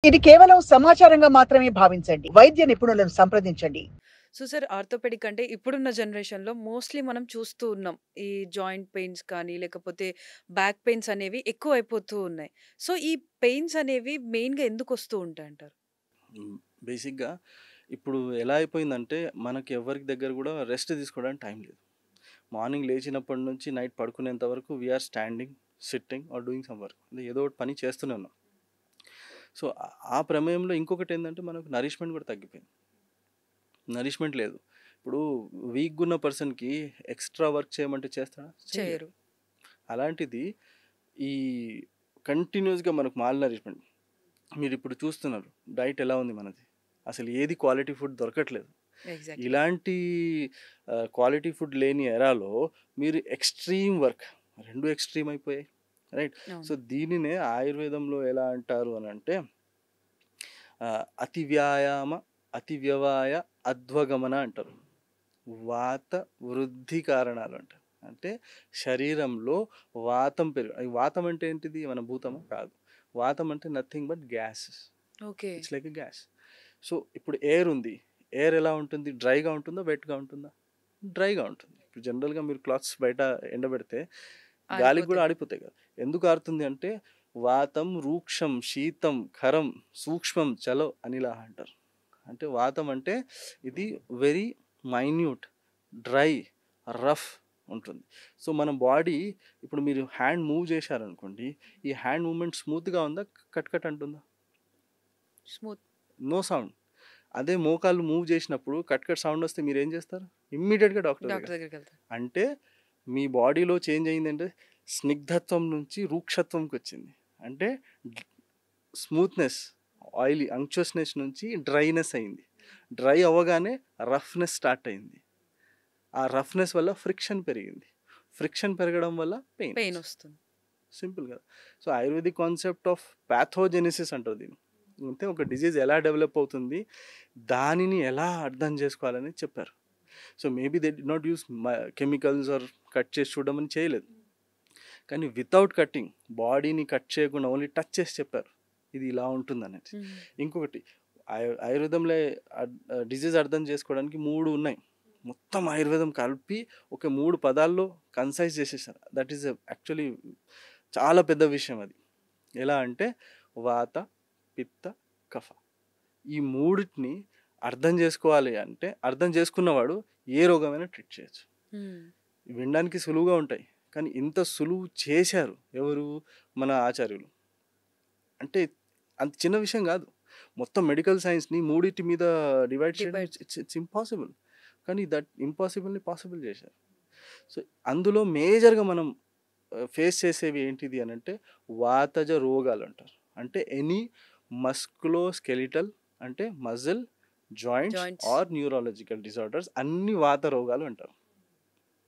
ఇది కేవలం సమాచారంగా మాత్రమే భావించండి. వైద్య నిపుణులను సంప్రదించండి. సో సార్ ఆర్థోపెడిక్ అంటే ఇప్పుడున్న జనరేషన్‌లో మోస్ట్‌లీ మనం చూస్తూ ఉన్నాం. ఈ జాయింట్ పెయిన్స్ కానీ, లేకపోతే బ్యాక్ పెయిన్స్ అనేవి ఎక్కువైపోతూ ఉన్నాయి. సో ఈ పెయిన్స్ అనేవి మెయిన్‌గా ఎందుకొస్తూ ఉంటాయంటారు? హ్మ్. బేసిక్‌గా ఇప్పుడు ఎలా అయిపోయిందంటే, మనకి ఎవ్వరికి దగ్గర గూడా రెస్ట్ తీసుకోవడానికి టైం లేదు. మార్నింగ్ లేచినప్పటి నుంచి నైట్ పడుకునేంత వరకు we are standing, sitting or doing some work. ఏదో ఒకటి పని చేస్తూనే ఉన్నాం. సో, ఆ ప్రమేయంలో ఇంకొకటేందంటే, మనకు నరిష్మెంట్ కూడా తగ్గిపోయింది. నరిష్మెంట్ లేదు. ఇప్పుడు వీక్‌గా ఉన్న పర్సన్‌కి ఎక్స్‌ట్రా వర్క్ చేయమంటే చేస్తాడా? చేయలేడు. చేయరు. అలాంటిది ఈ కంటిన్యూస్‌గా మనకు మాల్ నరిష్మెంట్. మీరిప్పుడు చూస్తున్నారు డైట్ ఎలా ఉంది మనది. అసలు ఏది క్వాలిటీ ఫుడ్ దొరకట్లేదు. ఎగ్జాక్ట్‌లీ. ఇలాంటి క్వాలిటీ ఫుడ్ లేని ఎరాలో మీరు ఎక్స్‌ట్రీమ్ వర్క్ 2 ఎక్స్‌ట్రీమ్ అయిపోయాయి. రైట్. సో, అవును. దీనినే ఆయుర్వేదంలో ఎలా అంటారు అనంటే అతి వ్యాయామ, అతి వ్యవాయ, అధ్వగమన అంటారు. వాత వృద్ధి కారణాలు అంటారు. అంటే శరీరంలో వాతం వాతం అంటే ఏంటిది? మన భూతమా? కాదు. వాతం అంటే nothing but gases. Okay. It's like a gas. So, ఇప్పుడు ఎయిర్ ఉంది. ఎయిర్ ఎలా ఉంటుంది? డ్రైగా ఉంటుందా? వెట్‌గా ఉంటుందా? డ్రైగా ఉంటుంది. ఇప్పుడు జనరల్‌గా మీరు క్లాత్స్ బయట ఎండబెడితే గాలికి కూడా ఆరిపోతాయి. ఆడిపోతాయి కదా! ఎందుకు ఆరుతుంది అంటే వాతం, రూక్షం, శీతం, ఖరం, సూక్ష్మం, చలో అనిలా అంటారు. అంటే వాతం అంటే ఇది వెరీ మైన్యూట్, డ్రై, రఫ్ ఉంటుంది. సో, మన బాడీ ఇప్పుడు మీరు హ్యాండ్ మూవ్ చేశారనుకోండి, ఈ హ్యాండ్ మూవ్‌మెంట్ స్మూత్‌గా ఉందా? కట్ కట్ అంటుందా? స్మూత్. No sound. అదే మోకాళ్ళు మూవ్ చేసినప్పుడు కట్ కట్ సౌండ్ వస్తే మీరేం చేస్తారు? ఇమ్మీడియేట్‌గా డాక్టర్ డాక్టర్ దగ్గర. దగ్గరికెళ్తారు. అంటే మీ బాడీలో చేంజ్ అయిందంటే స్నిగ్ధత్వం నుంచి రూక్షత్వంకొచ్చింది. అంటే స్మూత్‌నెస్, ఆయిలీ అంక్చుయస్‌నెస్ నుంచి డ్రైనెస్ అయింది. డ్రై అవ్వగానే రఫ్‌నెస్ స్టార్ట్ అయింది. ఆ రఫ్‌నెస్ వల్ల ఫ్రిక్షన్ పెరిగింది. ఫ్రిక్షన్ పెరగడం వల్ల పెయిన్ పెయిన్ వచ్చింది. వస్తుంది. సింపుల్ కదా! So, ayurvedic concept of pathogenesis అంటారు దీన్ని. అంటే ఒక డిజీజ్ ఎలా డెవలప్ అవుతుంది, దానిని ఎలా అర్థం చేసుకోవాలని చెప్పారు. So, maybe they did not use chemicals or cut చేసి చూడడం అని చేయలేదు. కానీ వితౌట్ కట్టింగ్, బాడీని కట్ చేయకుండా ఓన్లీ టచ్ చేసి చెప్పారు. ఇది ఇలా ఉంటుందనేది. హ్మ్. ఇంకొకటి ఆయుర్వేదంలో డిజీజ్ అర్థం చేసుకోవడానికి 3 ఉన్నాయి. మొత్తం ఆయుర్వేదం కలిపి ఒక 3 పదాల్లో కన్సైజ్ చేసేసారు. దట్ ఈస్ యాక్చువల్లీ చాలా పెద్ద విషయం అది. ఎలా అంటే వాత, పిత్త, కఫ. ఈ మూడిటిని అర్థం చేసుకోవాలి అంటే అర్థం చేసుకున్నవాడు ఏ రోగమైనా ట్రీట్ చేయొచ్చు. హ్మ్. వినడానికి సులువుగా ఉంటాయి. కానీ ఇంత సులువు చేశారు ఎవరు? మన ఆచార్యులు. అంటే అంత చిన్న విషయం కాదు. మొత్తం మెడికల్ సైన్స్‌ని మూడిటి మీద డివైడ్ చేయడం డివైడ్. It's impossible. కానీ దట్ ఇంపాసిబుల్‌ని పాసిబుల్ చేశారు. సో, అందులో మేజర్‌గా మనం ఫేస్ చేసేవి ఏంటిది అనంటే వాతజ రోగాలు అంటారు. అంటే ఎనీ మస్కులోస్కెలిటల్ అంటే muscle, joints joints. Or neurological disorders అన్ని వాత రోగాలు అంటారు.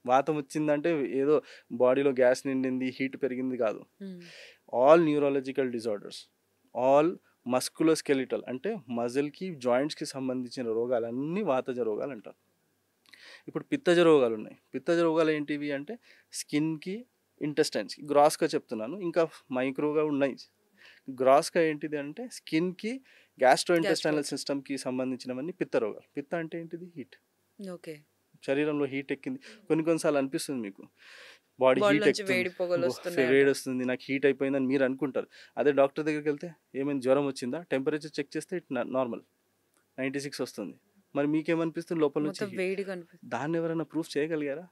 వాతం వచ్చిందంటే ఏదో బాడీలో గ్యాస్ నిండింది, హీట్ పెరిగింది కాదు. హ్మ్. All neurological disorders, all musculoskeletal అంటే మజిల్‌కి, జాయింట్స్‌కి సంబంధించిన రోగాలన్నీ వాతజ రోగాలు అంటారు. ఇప్పుడు పిత్తజ రోగాలు ఉన్నాయి. పిత్తజ రోగాలు ఏంటివి అంటే స్కిన్‌కి, ఇంటెస్టైన్స్‌కి. గ్రాస్‌గా చెప్తున్నాను. ఇంకా మైక్రోగా ఉన్నాయి. గ్రాస్‌గా ఏంటిది అంటే స్కిన్‌కి, గ్యాస్ట్రో ఇంటెస్టైనల్ సిస్టమ్‌కి సంబంధించినవన్నీ పిత్త రోగాలు. పిత్త అంటే ఏంటిది? హీట్. ఓకే. శరీరంలో హీట్ ఎక్కింది. కొన్ని సార్లు అనిపిస్తుంది మీకు. బాడీ హీట్ బాడీలోంచి ఎక్కుతుంది. వేడి పొగలొస్తున్నాయంట. వేడొస్తుంది. నాకు హీట్ అయిపోయిందని మీరు అనుకుంటారు. అదే డాక్టర్ దగ్గరికెళ్తే ఏమైంది జ్వరం వచ్చిందా? టెంపరేచర్ చెక్ చేస్తే నార్మల్ 96 వస్తుంది. మరి మీకేమనిపిస్తుంది లోపల నుంచి మొత్తం హీట్. వేడిగా అనిపిస్తుంది. దాన్ని ఎవరైనా ప్రూఫ్ చేయగలిగారా?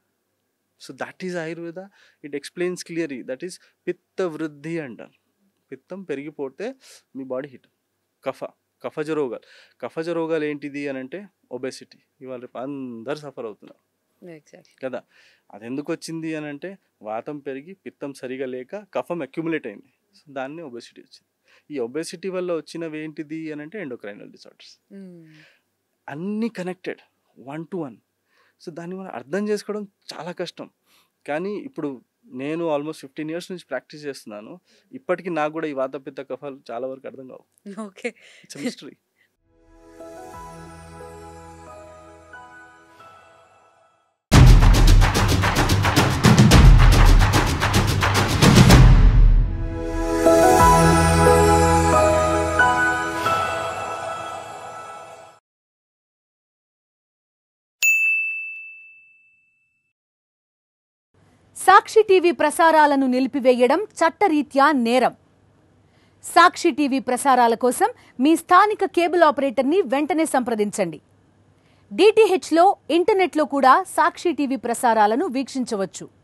So, that is Ayurveda. It explains clearly. That is పిత్త వృద్ధి అంటారు. పిత్తం పెరిగిపోతే మీ బాడీ హీట్. కఫజ రోగాలు. కఫజ రోగాలు ఏంటిది అనంటే ఒబెసిటీ. ఇవాళ రేపు అందరూ సఫర్ అవుతున్నారు ఎగ్జాక్ట్‌లీ. కదా! అదెందుకొచ్చింది అనంటే వాతం పెరిగి పిత్తం సరిగా లేక కఫం అక్యుములేట్ అయింది. సో, దాన్నే ఒబెసిటీ వచ్చింది. ఈ ఒబెసిటీ వల్ల వచ్చినవి ఏంటిది అనంటే ఎండోక్రైనల్ డిసార్డర్స్. హ్మ్. అన్నీ కనెక్టెడ్ 1 to 1. సో, దాన్ని మనం అర్థం చేసుకోవడం చాలా కష్టం. కానీ ఇప్పుడు నేను ఆల్మోస్ట్ 15 ఇయర్స్ నుంచి ప్రాక్టీస్ చేస్తున్నాను. ఇప్పటికి నాకు కూడా ఈ వాత, పిత్త, కఫాలు చాలా వరకు అర్థం కావు. Okay. It's a mystery. Sakshi TV ప్రసారాలను నిలిపివేయడం చట్టరీత్యా నేరం. సాక్షి టీవీ ప్రసారాల కోసం మీ స్థానిక కేబుల్ ఆపరేటర్ని వెంటనే సంప్రదించండి. DTHలో, ఇంటర్నెట్లో కూడా సాక్షి టీవీ ప్రసారాలను వీక్షించవచ్చు.